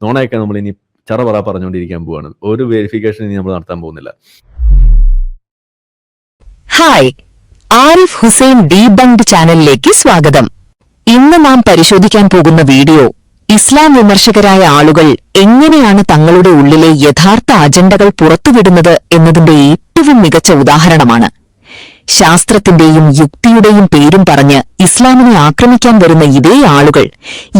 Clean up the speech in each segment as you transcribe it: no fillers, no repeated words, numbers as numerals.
നോണയൊക്കെ നമ്മൾ ഇനി ചറപറ പറഞ്ഞുകൊണ്ടിരിക്കാൻ പോവാണ്. ഒരു വെരിഫിക്കേഷൻ ഇനി നമ്മൾ നടത്താൻ പോകുന്നില്ല. ഹായ്, ആരിഫ് ഹുസൈൻ ഡീബങ്ക്ഡ് ചാനലിലേക്ക് സ്വാഗതം. ഇന്ന് നാം പരിശോധിക്കാൻ പോകുന്ന വീഡിയോ ഇസ്ലാം വിമർശകരായ ആളുകൾ എങ്ങനെയാണ് തങ്ങളുടെ ഉള്ളിലെ യഥാർത്ഥ അജണ്ടകൾ പുറത്തുവിടുന്നത് എന്നതിന്റെ ഏറ്റവും മികച്ച ഉദാഹരണമാണ്. ശാസ്ത്രത്തിന്റെയും യുക്തിയുടെയും പേരും പറഞ്ഞ് ഇസ്ലാമിനെ ആക്രമിക്കാൻ വരുന്ന ഇതേ ആളുകൾ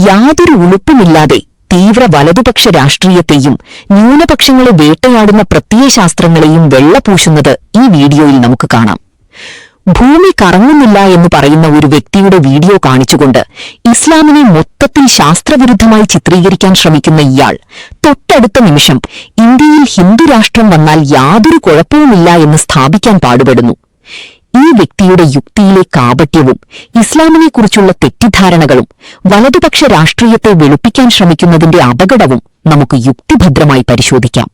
യാതൊരു ഉളുപ്പുമില്ലാതെ തീവ്ര വലതുപക്ഷ രാഷ്ട്രീയത്തെയും ന്യൂനപക്ഷങ്ങളെ വേട്ടയാടുന്ന പ്രത്യയശാസ്ത്രങ്ങളെയും വെള്ളപൂശുന്നത് ഈ വീഡിയോയിൽ നമുക്ക് കാണാം. ഭൂമി കറങ്ങുന്നില്ല എന്ന് പറയുന്ന ഒരു വ്യക്തിയുടെ വീഡിയോ കാണിച്ചുകൊണ്ട് ഇസ്ലാമിനെ മൊത്തത്തിൽ ശാസ്ത്രവിരുദ്ധമായി ചിത്രീകരിക്കാൻ ശ്രമിക്കുന്ന ഇയാൾ തൊട്ടടുത്ത നിമിഷം ഇന്ത്യയിൽ ഹിന്ദുരാഷ്ട്രം വന്നാൽ യാതൊരു കുഴപ്പവുമില്ല എന്ന് സ്ഥാപിക്കാൻ പാടുപെടുന്നു. ഈ വ്യക്തിയുടെ യുക്തിയിലെ കാപട്യവും ഇസ്ലാമിനെക്കുറിച്ചുള്ള തെറ്റിദ്ധാരണകളും വലതുപക്ഷ രാഷ്ട്രീയത്തെ വെളുപ്പിക്കാൻ ശ്രമിക്കുന്നതിന്റെ അപകടവും നമുക്ക് യുക്തിഭദ്രമായി പരിശോധിക്കാം.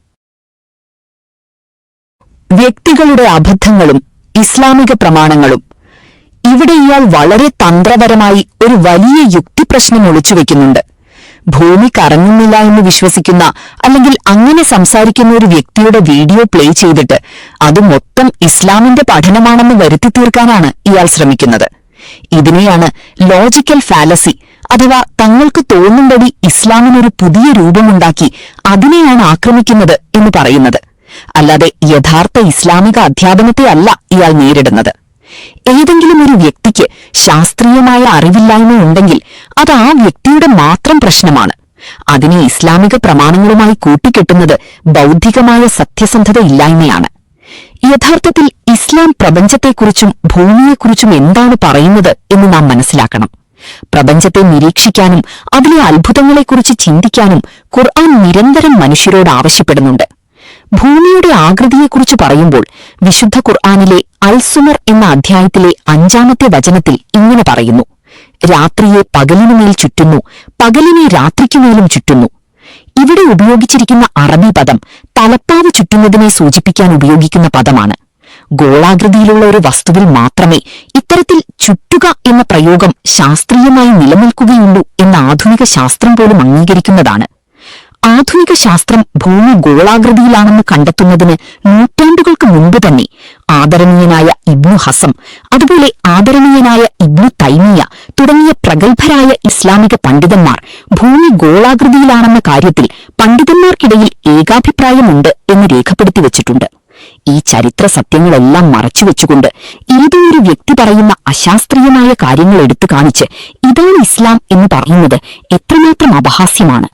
വ്യക്തികളുടെ അബദ്ധങ്ങളും ഇസ്ലാമിക പ്രമാണങ്ങളും. ഇവിടെ ഇയാൾ വളരെ തന്ത്രപരമായി ഒരു വലിയ യുക്തിപ്രശ്നം ഒളിച്ചുവെക്കുന്നുണ്ട്. ഭൂമി കറങ്ങുന്നില്ല എന്ന് വിശ്വസിക്കുന്ന അല്ലെങ്കിൽ അങ്ങനെ സംസാരിക്കുന്ന ഒരു വ്യക്തിയുടെ വീഡിയോ പ്ലേ ചെയ്തിട്ട് അത് മൊത്തം ഇസ്ലാമിന്റെ പഠനമാണെന്ന് വരുത്തി തീർക്കാനാണ് ഇയാൾ ശ്രമിക്കുന്നത്. ഇതിനെയാണ് ലോജിക്കൽ ഫാലസി അഥവാ തങ്ങൾക്ക് തോന്നുമ്പടി ഇസ്ലാമിനൊരു പുതിയ രൂപമുണ്ടാക്കി അതിനെയാണ് ആക്രമിക്കുന്നത് എന്ന് പറയുന്നത്. അല്ലാതെ യഥാർത്ഥ ഇസ്ലാമിക അധ്യാപനത്തെ അല്ല ഇയാൾ നേരിടുന്നത്. ഏതെങ്കിലും ഒരു വ്യക്തിക്ക് ശാസ്ത്രീയമായ അറിവില്ലായ്മ ഉണ്ടെങ്കിൽ അത് ആ വ്യക്തിയുടെ മാത്രം പ്രശ്നമാണ്. അതിനെ ഇസ്ലാമിക പ്രമാണങ്ങളുമായി കൂട്ടിക്കെട്ടുന്നത് ബൗദ്ധികമായ സത്യസന്ധതയില്ലായ്മയാണ്. യഥാർത്ഥത്തിൽ ഇസ്ലാം പ്രപഞ്ചത്തെക്കുറിച്ചും ഭൂമിയെക്കുറിച്ചും എന്താണ് പറയുന്നത് എന്ന് നാം മനസ്സിലാക്കണം. പ്രപഞ്ചത്തെ നിരീക്ഷിക്കാനും അതിലെ അത്ഭുതങ്ങളെക്കുറിച്ച് ചിന്തിക്കാനും ഖുർആൻ നിരന്തരം മനുഷ്യരോട് ആവശ്യപ്പെടുന്നുണ്ട്. ഭൂമിയുടെ ആകൃതിയെക്കുറിച്ച് പറയുമ്പോൾ വിശുദ്ധ ഖുർആനിലെ അൽ-സുമർ എന്ന അധ്യായത്തിലെ 5-ാമത്തെ വചനത്തിൽ ഇങ്ങനെ പറയുന്നു: രാത്രിയെ പകലിനുമേൽ ചുറ്റുന്നു, പകലിനെ രാത്രിക്കുമേലും ചുറ്റുന്നു. ഇവിടെ ഉപയോഗിച്ചിരിക്കുന്ന അറബി പദം തലപ്പാവ് ചുറ്റുന്നതിനെ സൂചിപ്പിക്കാൻ ഉപയോഗിക്കുന്ന പദമാണ്. ഗോളാകൃതിയിലുള്ള ഒരു വസ്തുവിൽ മാത്രമേ ഇത്തരത്തിൽ ചുറ്റുക എന്ന പ്രയോഗം ശാസ്ത്രീയമായി നിലനിൽക്കുകയുള്ളൂ എന്ന ആധുനിക ശാസ്ത്രം പോലും അംഗീകരിക്കുന്നതാണ്. ആധുനിക ശാസ്ത്രം ഭൂമി ഗോളാകൃതിയിലാണെന്ന് കണ്ടെത്തുന്നതിന് നൂറ്റാണ്ടുകൾക്ക് മുൻപ് തന്നെ ആദരണീയനായ ഇബ്നു ഹസം, അതുപോലെ ആദരണീയനായ ഇബ്നു തൈമിയ തുടങ്ങിയ പ്രഗത്ഭരായ ഇസ്ലാമിക പണ്ഡിതന്മാർ ഭൂമി ഗോളാകൃതിയിലാണെന്ന കാര്യത്തിൽ പണ്ഡിതന്മാർക്കിടയിൽ ഏകാഭിപ്രായമുണ്ട് എന്ന് രേഖപ്പെടുത്തി വച്ചിട്ടുണ്ട്. ഈ ചരിത്ര സത്യങ്ങളെല്ലാം മറച്ചുവെച്ചുകൊണ്ട് ഏതോ ഒരു വ്യക്തി പറയുന്ന അശാസ്ത്രീയമായ കാര്യങ്ങൾ എടുത്തു കാണിച്ച് ഇതാണ് ഇസ്ലാം എന്ന് പറയുന്നത് എത്രമാത്രം അപഹാസ്യമാണ്.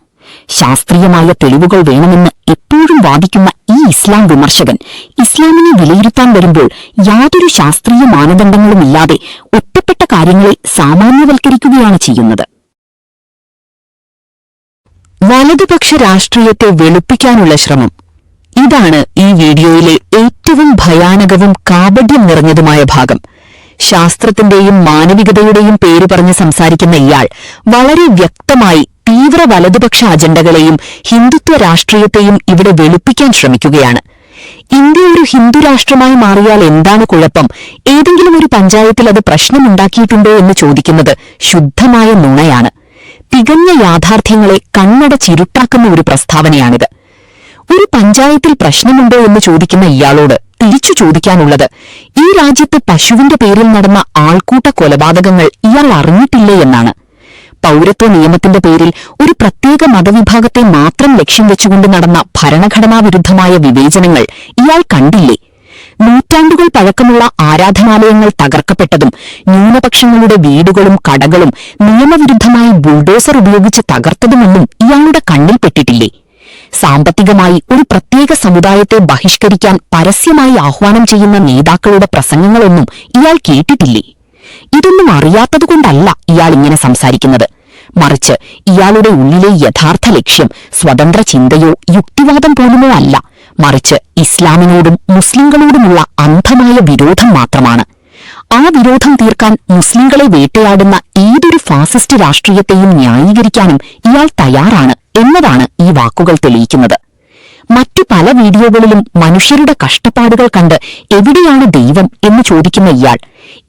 ശാസ്ത്രീയമായ തെളിവുകൾ വേണമെന്ന് എപ്പോഴും വാദിക്കുന്ന ഈ ഇസ്ലാം വിമർശകൻ ഇസ്ലാമിനെ വിലയിരുത്താൻ വരുമ്പോൾ യാതൊരു ശാസ്ത്രീയ മാനദണ്ഡങ്ങളുമില്ലാതെ ഒറ്റപ്പെട്ട കാര്യങ്ങളെ സാമാന്യവൽക്കരിക്കുകയാണ് ചെയ്യുന്നത്. വലതുപക്ഷ രാഷ്ട്രീയത്തെ വെളുപ്പിക്കാനുള്ള ശ്രമം. ഇതാണ് ഈ വീഡിയോയിലെ ഏറ്റവും ഭയാനകവും കാപട്യം നിറഞ്ഞതുമായ ഭാഗം. ശാസ്ത്രത്തിന്റെയും മാനവികതയുടെയും പേര് പറഞ്ഞ് സംസാരിക്കുന്ന ഇയാൾ വളരെ വ്യക്തമായി തീവ്ര വലതുപക്ഷ അജണ്ടകളെയും ഹിന്ദുത്വ രാഷ്ട്രീയത്തെയും ഇവിടെ വെളുപ്പിക്കാൻ ശ്രമിക്കുകയാണ്. ഇന്ത്യ ഒരു ഹിന്ദുരാഷ്ട്രമായി മാറിയാൽ എന്താണ് കുഴപ്പം, ഏതെങ്കിലും ഒരു പഞ്ചായത്തിൽ അത് പ്രശ്നമുണ്ടാക്കിയിട്ടുണ്ടോ എന്ന് ചോദിക്കുന്നത് ശുദ്ധമായ നുണയാണ്. തികഞ്ഞ യാഥാർത്ഥ്യങ്ങളെ കണ്ണടച്ചിരുട്ടാക്കുന്ന ഒരു പ്രസ്താവനയാണിത്. ഒരു പഞ്ചായത്തിൽ പ്രശ്നമുണ്ടോ എന്ന് ചോദിക്കുന്ന ഇയാളോട് തിരിച്ചു ചോദിക്കാനുള്ളത്, ഈ രാജ്യത്ത് പശുവിന്റെ പേരിൽ നടന്ന ആൾക്കൂട്ട കൊലപാതകങ്ങൾ ഇയാൾ അറിഞ്ഞിട്ടില്ലേ എന്നാണ്. പൗരത്വ നിയമത്തിന്റെ പേരിൽ ഒരു പ്രത്യേക മതവിഭാഗത്തെ മാത്രം ലക്ഷ്യം വെച്ചുകൊണ്ട് നടന്ന ഭരണഘടനാവിരുദ്ധമായ വിവേചനങ്ങൾ ഇയാൾ കണ്ടില്ലേ? നൂറ്റാണ്ടുകൾ പഴക്കമുള്ള ആരാധനാലയങ്ങൾ തകർക്കപ്പെട്ടതും ന്യൂനപക്ഷങ്ങളുടെ വീടുകളും കടകളും നിയമവിരുദ്ധമായി ബുൾഡോസർ ഉപയോഗിച്ച് തകർത്തതുമൊന്നും ഇയാളുടെ കണ്ണിൽപ്പെട്ടിട്ടില്ലേ? സാമ്പത്തികമായി ഒരു പ്രത്യേക സമുദായത്തെ ബഹിഷ്കരിക്കാൻ പരസ്യമായി ആഹ്വാനം ചെയ്യുന്ന നേതാക്കളുടെ പ്രസംഗങ്ങളൊന്നും ഇയാൾ കേട്ടിട്ടില്ലേ? ഇതൊന്നും അറിയാത്തതുകൊണ്ടല്ല ഇയാൾ ഇങ്ങനെ സംസാരിക്കുന്നത്. മറിച്ച് ഇയാളുടെ ഉള്ളിലെ യഥാർത്ഥ ലക്ഷ്യം സ്വതന്ത്ര ചിന്തയോ യുക്തിവാദം പോലുമോ അല്ല, മറിച്ച് ഇസ്ലാമിനോടും മുസ്ലിങ്ങളോടുമുള്ള അന്ധമായ വിരോധം മാത്രമാണ്. ആ വിരോധം തീർക്കാൻ മുസ്ലിങ്ങളെ വേട്ടയാടുന്ന ഏതൊരു ഫാസിസ്റ്റ് രാഷ്ട്രീയത്തെയും ന്യായീകരിക്കാനും ഇയാൾ തയ്യാറാണ് എന്നതാണ് ഈ വാക്കുകൾ തെളിയിക്കുന്നത്. മറ്റു പല വീഡിയോകളിലും മനുഷ്യരുടെ കഷ്ടപ്പാടുകൾ കണ്ട് എവിടെയാണ് ദൈവം എന്ന് ചോദിക്കുന്ന ഇയാൾ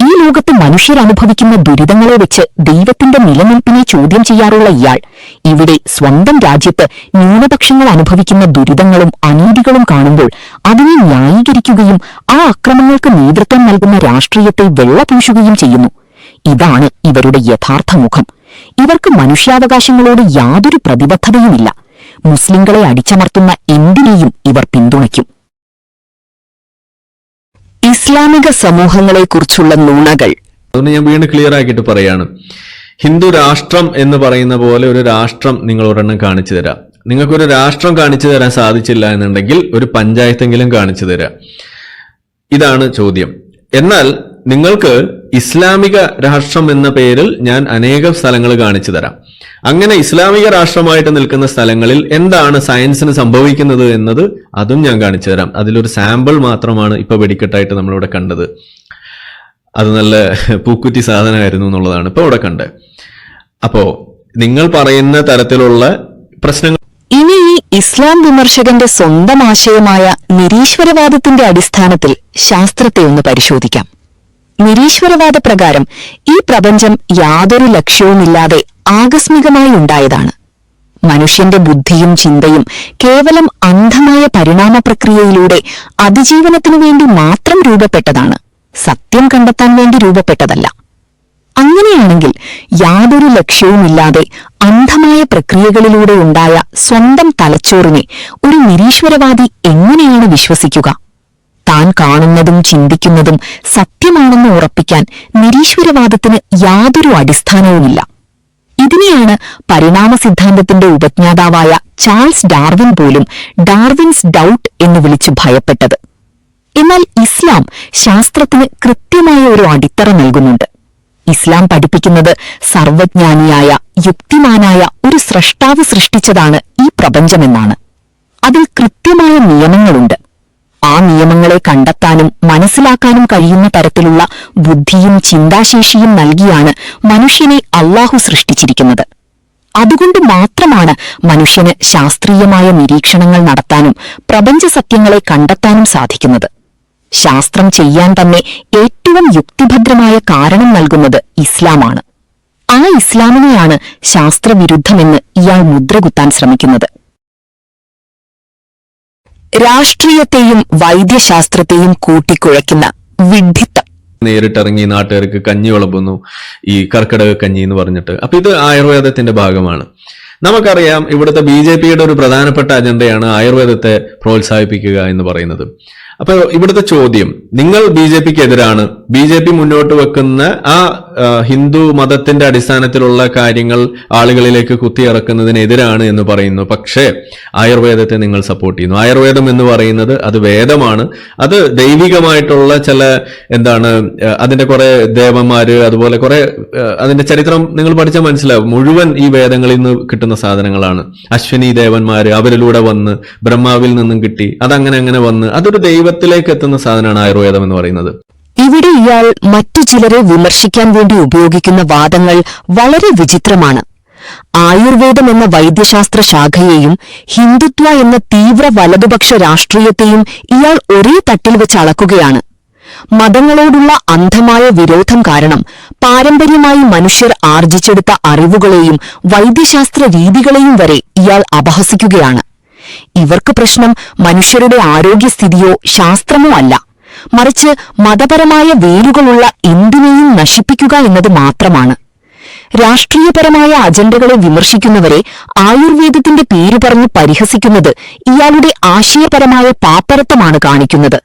ഈ ലോകത്ത് മനുഷ്യർ അനുഭവിക്കുന്ന ദുരിതങ്ങളെ വെച്ച് ദൈവത്തിന്റെ നിലനിൽപ്പിനെ ചോദ്യം ചെയ്യാറുള്ള ഇയാൾ ഇവിടെ സ്വന്തം രാജ്യത്ത് ന്യൂനപക്ഷങ്ങൾ അനുഭവിക്കുന്ന ദുരിതങ്ങളും അനീതികളും കാണുമ്പോൾ അതിനെ ന്യായീകരിക്കുകയും ആ അക്രമങ്ങൾക്ക് നേതൃത്വം നൽകുന്ന രാഷ്ട്രീയത്തെ വെള്ളപൂശുകയും ചെയ്യുന്നു. ഇതാണ് ഇവരുടെ യഥാർത്ഥ മുഖം. ഇവർക്ക് മനുഷ്യാവകാശങ്ങളോട് യാതൊരു പ്രതിബദ്ധതയുമില്ല. മുസ്ലിങ്ങളെ അടിച്ചമർത്തുന്ന എന്തിനേയും ഇവർ പിന്തുണയ്ക്കും. ഇസ്ലാമിക സമൂഹങ്ങളെക്കുറിച്ചുള്ള നുണകൾ. അതുകൊണ്ട് ഞാൻ വീണ്ടും ക്ലിയർ ആക്കിയിട്ട് പറയാണ്, ഹിന്ദു രാഷ്ട്രം എന്ന് പറയുന്ന പോലെ ഒരു രാഷ്ട്രം നിങ്ങൾ ഒരെണ്ണം കാണിച്ചു തരാം. നിങ്ങൾക്കൊരു രാഷ്ട്രം കാണിച്ചു തരാൻ സാധിച്ചില്ല എന്നുണ്ടെങ്കിൽ ഒരു പഞ്ചായത്തെങ്കിലും കാണിച്ചു തരാം. ഇതാണ് ചോദ്യം. എന്നാൽ നിങ്ങൾക്ക് ഇസ്ലാമിക രാഷ്ട്രം എന്ന പേരിൽ ഞാൻ അനേകം സ്ഥലങ്ങൾ കാണിച്ചു തരാം. അങ്ങനെ ഇസ്ലാമിക രാഷ്ട്രമായിട്ട് നിൽക്കുന്ന സ്ഥലങ്ങളിൽ എന്താണ് സയൻസിന് സംഭവിക്കുന്നത് എന്നത് അതും ഞാൻ കാണിച്ചു തരാം. അതിലൊരു സാമ്പിൾ മാത്രമാണ് ഇപ്പൊ വെടിക്കെട്ടായിട്ട് നമ്മളിവിടെ കണ്ടത്. അത് നല്ല പൂക്കുറ്റി സാധനമായിരുന്നു എന്നുള്ളതാണ് ഇപ്പൊ ഇവിടെ കണ്ടത്. അപ്പോ നിങ്ങൾ പറയുന്ന തരത്തിലുള്ള പ്രശ്നങ്ങൾ ഇനി ഈ ഇസ്ലാം വിമർശകന്റെ സ്വന്തം ആശയമായ നിരീശ്വരവാദത്തിന്റെ അടിസ്ഥാനത്തിൽ ശാസ്ത്രത്തെ ഒന്ന് പരിശോധിക്കാം. നിരീശ്വരവാദ പ്രകാരം ഈ പ്രപഞ്ചം യാതൊരു ലക്ഷ്യവുമില്ലാതെ ആകസ്മികമായി ഉണ്ടായതാണ്. മനുഷ്യന്റെ ബുദ്ധിയും ചിന്തയും കേവലം അന്ധമായ പരിണാമ പ്രക്രിയയിലൂടെ അതിജീവനത്തിനു വേണ്ടി മാത്രം രൂപപ്പെട്ടതാണ്, സത്യം കണ്ടെത്താൻ വേണ്ടി രൂപപ്പെട്ടതല്ല. അങ്ങനെയാണെങ്കിൽ യാതൊരു ലക്ഷ്യവുമില്ലാതെ അന്ധമായ പ്രക്രിയകളിലൂടെ ഉണ്ടായ സ്വന്തം തലച്ചോറിനെ ഒരു നിരീശ്വരവാദി എങ്ങനെയാണ് വിശ്വസിക്കുക? താൻ കാണുന്നതും ചിന്തിക്കുന്നതും സത്യമാണെന്ന് ഉറപ്പിക്കാൻ നിരീശ്വരവാദത്തിന് യാതൊരു അടിസ്ഥാനവുമില്ല. ഇതിനെയാണ് പരിണാമ സിദ്ധാന്തത്തിന്റെ ഉപജ്ഞാതാവായ ചാൾസ് ഡാർവിൻ പോലും ഡാർവിൻസ് ഡൌട്ട് എന്ന് വിളിച്ച് ഭയപ്പെട്ടത്. എന്നാൽ ഇസ്ലാം ശാസ്ത്രത്തിന് കൃത്യമായ ഒരു അടിത്തറ നൽകുന്നുണ്ട്. ഇസ്ലാം പഠിപ്പിക്കുന്നത് സർവജ്ഞാനിയായ യുക്തിമാനായ ഒരു സ്രഷ്ടാവ് സൃഷ്ടിച്ചതാണ് ഈ പ്രപഞ്ചമെന്നാണ്. അതിൽ കൃത്യമായ നിയമങ്ങളുണ്ട്. ആ നിയമങ്ങളെ കണ്ടെത്താനും മനസ്സിലാക്കാനും കഴിയുന്ന തരത്തിലുള്ള ബുദ്ധിയും ചിന്താശേഷിയും നൽകിയാണ് മനുഷ്യനെ അല്ലാഹു സൃഷ്ടിച്ചിരിക്കുന്നത്. അതുകൊണ്ട് മാത്രമാണ് മനുഷ്യന് ശാസ്ത്രീയമായ നിരീക്ഷണങ്ങൾ നടത്താനും പ്രപഞ്ച സത്യങ്ങളെ കണ്ടെത്താനും സാധിക്കുന്നത്. ശാസ്ത്രം ചെയ്യാൻ തന്നെ ഏറ്റവും യുക്തിഭദ്രമായ കാരണം നൽകുന്നത് ഇസ്ലാമാണ്. ആ ഇസ്ലാമിനെയാണ് ശാസ്ത്രവിരുദ്ധമെന്ന് ഇയാൾ മുദ്രകുത്താൻ ശ്രമിക്കുന്നത്. രാഷ്ട്രീയത്തെയും വൈദ്യശാസ്ത്രത്തെയും കൂട്ടിക്കുഴയ്ക്കുന്ന വിഡ്ഢിത്തം. നേരിട്ടിറങ്ങി നാട്ടുകാർക്ക് കഞ്ഞി വിളമ്പുന്നു, ഈ കർക്കിടക കഞ്ഞി എന്ന് പറഞ്ഞിട്ട്. അപ്പൊ ഇത് ആയുർവേദത്തിന്റെ ഭാഗമാണ്. നമുക്കറിയാം ഇവിടുത്തെ BJPയുടെ ഒരു പ്രധാനപ്പെട്ട അജണ്ടയാണ് ആയുർവേദത്തെ പ്രോത്സാഹിപ്പിക്കുക എന്ന് പറയുന്നത്. അപ്പൊ ഇവിടുത്തെ ചോദ്യം, നിങ്ങൾ BJPക്ക് എതിരാണ്, BJP മുന്നോട്ട് വെക്കുന്ന ആ ഹിന്ദു മതത്തിന്റെ അടിസ്ഥാനത്തിലുള്ള കാര്യങ്ങൾ ആളുകളിലേക്ക് കുത്തിയിറക്കുന്നതിനെതിരാണ് എന്ന് പറയുന്നു. പക്ഷേ ആയുർവേദത്തെ നിങ്ങൾ സപ്പോർട്ട് ചെയ്യുന്നു. ആയുർവേദം എന്ന് പറയുന്നത് അത് വേദമാണ്. അത് ദൈവികമായിട്ടുള്ള ചില അതിന്റെ കുറെ ദേവന്മാര്, അതുപോലെ കുറെ അതിന്റെ ചരിത്രം നിങ്ങൾ പഠിച്ചാൽ മനസ്സിലാവും. മുഴുവൻ ഈ വേദങ്ങളിൽ നിന്ന് കിട്ടുന്ന സാധനങ്ങളാണ്. അശ്വിനി ദേവന്മാര് അവരിലൂടെ വന്ന് ബ്രഹ്മാവിൽ നിന്നും കിട്ടി, അതങ്ങനെ അങ്ങനെ വന്ന് അതൊരു ദൈവത്തിലേക്ക് എത്തുന്ന സാധനമാണ് ആയുർവേദം എന്ന് പറയുന്നത്. ഇവിടെ ഇയാൾ മറ്റു ചിലരെ വിമർശിക്കാൻ വേണ്ടി ഉപയോഗിക്കുന്ന വാദങ്ങൾ വളരെ വിചിത്രമാണ്. ആയുർവേദം എന്ന വൈദ്യശാസ്ത്ര ശാഖയെയും ഹിന്ദുത്വ എന്ന തീവ്ര വലതുപക്ഷ രാഷ്ട്രീയത്തെയും ഇയാൾ ഒരേ തട്ടിൽ വെച്ച് അളക്കുകയാണ്. മതങ്ങളോടുള്ള അന്ധമായ വിരോധം കാരണം പാരമ്പര്യമായി മനുഷ്യർ ആർജിച്ചെടുത്ത അറിവുകളെയും വൈദ്യശാസ്ത്ര രീതികളെയും വരെ ഇയാൾ അപഹസിക്കുകയാണ്. ഇവർക്ക് പ്രശ്നം മനുഷ്യരുടെ ആരോഗ്യസ്ഥിതിയോ ശാസ്ത്രമോ അല്ല, മറിച്ച് മതപരമായ വേരുകളുള്ള എന്തിനേയും നശിപ്പിക്കുക എന്നത് മാത്രമാണ്. രാഷ്ട്രീയപരമായ അജണ്ടകളെ വിമർശിക്കുന്നവരെ ആയുർവേദത്തിന്റെ പേര് പറഞ്ഞ് പരിഹസിക്കുന്നത് ഇയാളുടെ ആശയപരമായ പാപ്പരത്വമാണ് കാണിക്കുന്നത്.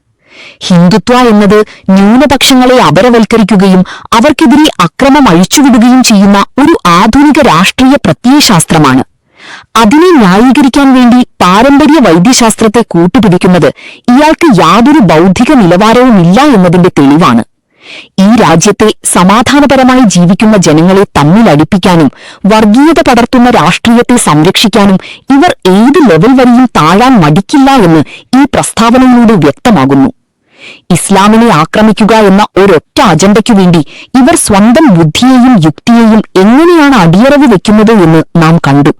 ഹിന്ദുത്വ എന്നത് ന്യൂനപക്ഷങ്ങളെ അപരവൽക്കരിക്കുകയും അവർക്കെതിരെ അക്രമം അഴിച്ചുവിടുകയും ചെയ്യുന്ന ഒരു ആധുനിക രാഷ്ട്രീയ പ്രത്യയശാസ്ത്രമാണ്. അതിനെ ന്യായീകരിക്കാൻ വേണ്ടി പാരമ്പര്യ വൈദ്യശാസ്ത്രത്തെ കൂട്ടുപിടിക്കുന്നത് ഇയാൾക്ക് യാതൊരു ബൗദ്ധിക നിലവാരവുമില്ല എന്നതിന്റെ തെളിവാണ്. ഈ രാജ്യത്തെ സമാധാനപരമായി ജീവിക്കുന്ന ജനങ്ങളെ തമ്മിലടിപ്പിക്കാനും വർഗീയത പടർത്തുന്ന രാഷ്ട്രീയത്തെ സംരക്ഷിക്കാനും ഇവർ ഏത് ലെവൽ വരെയും താഴാൻ മടിക്കില്ല എന്ന് ഈ പ്രസ്താവനയിലൂടെ വ്യക്തമാകുന്നു. ഇസ്ലാമിനെ ആക്രമിക്കുക എന്ന ഒരൊറ്റ അജണ്ടയ്ക്കു വേണ്ടി ഇവർ സ്വന്തം ബുദ്ധിയെയും യുക്തിയെയും എങ്ങനെയാണ് അടിയറവ് വെക്കുന്നത് എന്ന് നാം കണ്ടു.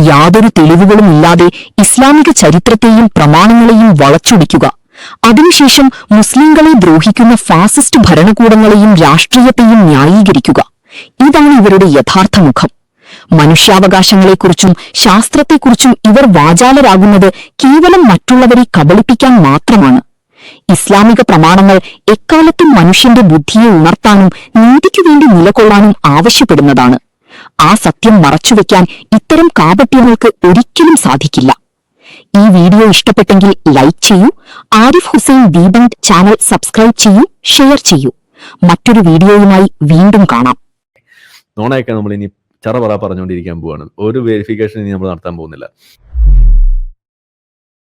യാതൊരു തെളിവുകളും ഇല്ലാതെ ഇസ്ലാമിക ചരിത്രത്തെയും പ്രമാണങ്ങളെയും വളച്ചൊടിക്കുക, അതിനുശേഷം മുസ്ലിങ്ങളെ ദ്രോഹിക്കുന്ന ഫാസിസ്റ്റ് ഭരണകൂടങ്ങളെയും രാഷ്ട്രീയത്തെയും ന്യായീകരിക്കുക. ഇതാണ് ഇവരുടെ യഥാർത്ഥ മുഖം. മനുഷ്യാവകാശങ്ങളെക്കുറിച്ചും ശാസ്ത്രത്തെക്കുറിച്ചും ഇവർ വാചാലരാകുന്നത് കേവലം മറ്റുള്ളവരെ കബളിപ്പിക്കാൻ മാത്രമാണ്. ഇസ്ലാമിക പ്രമാണങ്ങൾ എക്കാലത്തും മനുഷ്യന്റെ ബുദ്ധിയെ ഉണർത്താനും നീതിക്കുവേണ്ടി നിലകൊള്ളാനും ആവശ്യപ്പെടുന്നതാണ്. ആ സത്യം മറച്ചുവെക്കാൻ ഇത്തരം കാപട്യങ്ങൾക്ക് ഒരിക്കലും സാധിക്കില്ല. ഈ വീഡിയോ ഇഷ്ടപ്പെട്ടെങ്കിൽ ലൈക്ക് ചെയ്യൂ, ആരിഫ് ഹുസൈൻ ദീപങ്ക് ചാനൽ സബ്സ്ക്രൈബ് ചെയ്യൂ, ഷെയർ ചെയ്യൂ. മറ്റൊരു വീഡിയോയുമായി വീണ്ടും കാണാം. നോണയൊക്കെ നമ്മൾ ഇനി ചറപറ പറഞ്ഞുകൊണ്ടിരിക്കാൻ പോവാണ്. ഒരു വെരിഫിക്കേഷൻ ഇനി നമ്മൾ നടത്താൻ പോകുന്നില്ല.